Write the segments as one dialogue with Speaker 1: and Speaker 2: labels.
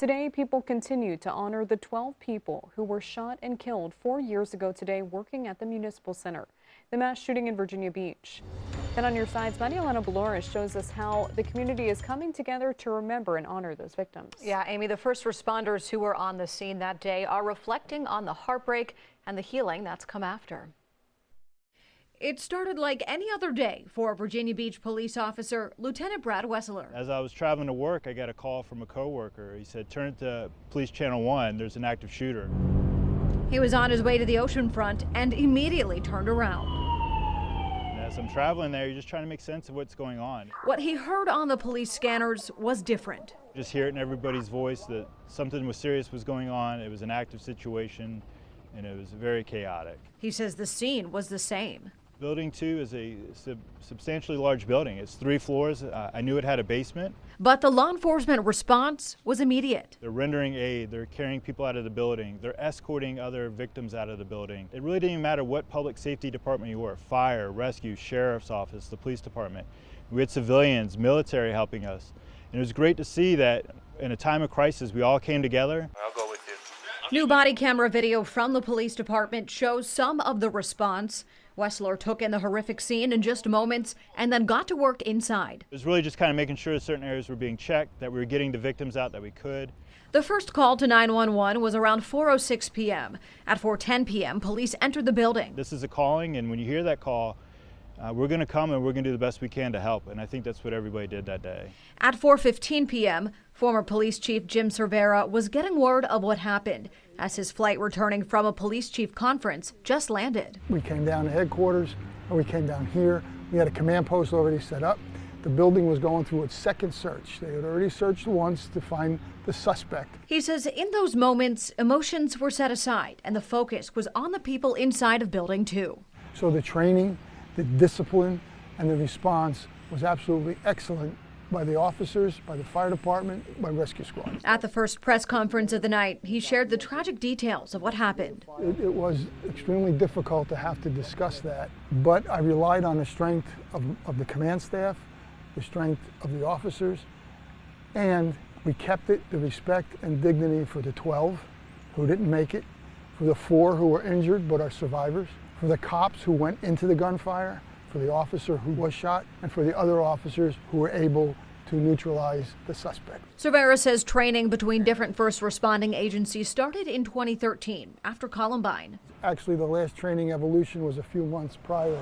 Speaker 1: Today, people continue to honor the 12 people who were shot and killed 4 years ago today working at the Municipal Center, the mass shooting in Virginia Beach. Then on your sides, Maria Belores shows us how the community is coming together to remember and honor those victims.
Speaker 2: Yeah, Amy, the first responders who were on the scene that day are reflecting on the heartbreak and the healing that's come after. It started like any other day for Virginia Beach police officer Lieutenant Brad Wessler.
Speaker 3: As I was traveling to work, I got a call from a coworker. He said, "Turn it to Police Channel 1, there's an active shooter."
Speaker 2: He was on his way to the ocean front and immediately turned around.
Speaker 3: And as I'm traveling there, you're just trying to make sense of what's going on.
Speaker 2: What he heard on the police scanners was different.
Speaker 3: Just hear it in everybody's voice that something was serious was going on. It was an active situation, and it was very chaotic.
Speaker 2: He says the scene was the same.
Speaker 3: Building 2 is a substantially large building. It's 3 floors. I knew it had a basement.
Speaker 2: But the law enforcement response was immediate.
Speaker 3: They're rendering aid. They're carrying people out of the building. They're escorting other victims out of the building. It really didn't even matter what public safety department you were, fire, rescue, sheriff's office, the police department. We had civilians, military helping us. And it was great to see that in a time of crisis, we all came together.
Speaker 4: I'll go with you.
Speaker 2: New body camera video from the police department shows some of the response. Wessler took in the horrific scene in just moments and then got to work inside.
Speaker 3: It was really just kind of making sure certain areas were being checked, that we were getting the victims out that we could.
Speaker 2: The first call to 911 was around 4:06 p.m. At 4:10 p.m., police entered the building.
Speaker 3: This is a calling, and when you hear that call, we're going to come and we're going to do the best we can to help, and I think that's what everybody did that day.
Speaker 2: At 4:15 p.m., former police chief Jim Cervera was getting word of what happened as his flight returning from a police chief conference just landed.
Speaker 5: We came down to headquarters, and we came down here. We had a command post already set up. The building was going through its second search. They had already searched once to find the suspect.
Speaker 2: He says in those moments, emotions were set aside and the focus was on the people inside of Building 2.
Speaker 5: So the training, the discipline, and the response was absolutely excellent by the officers, by the fire department, by rescue squad.
Speaker 2: At the first press conference of the night, he shared the tragic details of what happened.
Speaker 5: It was extremely difficult to have to discuss that, but I relied on the strength of the command staff, the strength of the officers, and we kept it, the respect and dignity for the 12 who didn't make it, for the 4 who were injured but are survivors, for the cops who went into the gunfire, for the officer who was shot, and for the other officers who were able to neutralize the suspect.
Speaker 2: Cervera says training between different first responding agencies started in 2013 after Columbine.
Speaker 5: Actually, the last training evolution was a few months prior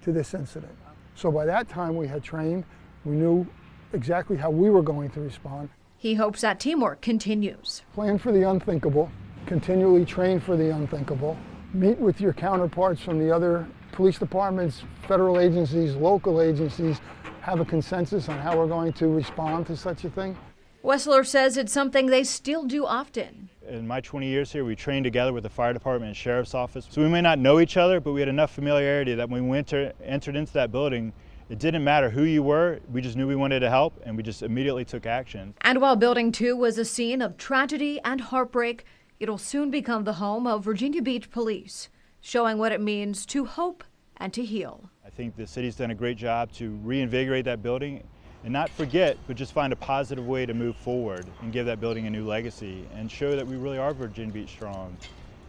Speaker 5: to this incident. So by that time we had trained, we knew exactly how we were going to respond.
Speaker 2: He hopes that teamwork continues.
Speaker 5: Plan for the unthinkable, continually train for the unthinkable, meet with your counterparts from the other police departments, federal agencies, local agencies, have a consensus on how we're going to respond to such a thing.
Speaker 2: Wessler says it's something they still do often.
Speaker 3: In my 20 years here, we trained together with the fire department and sheriff's office. So we may not know each other, but we had enough familiarity that when we entered into that building, it didn't matter who you were, we just knew we wanted to help, and we just immediately took action.
Speaker 2: And while Building 2 was a scene of tragedy and heartbreak, it'll soon become the home of Virginia Beach Police, showing what it means to hope and to heal.
Speaker 3: I think the city's done a great job to reinvigorate that building and not forget, but just find a positive way to move forward and give that building a new legacy and show that we really are Virginia Beach strong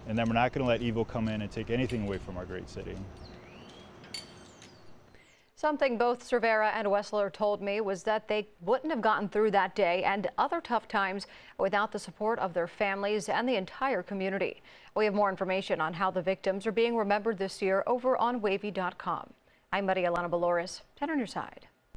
Speaker 3: and that we're not going to let evil come in and take anything away from our great city.
Speaker 2: Something both Cervera and Wessler told me was that they wouldn't have gotten through that day and other tough times without the support of their families and the entire community. We have more information on how the victims are being remembered this year over on wavy.com. I'm Maria Belores, 10 on your side.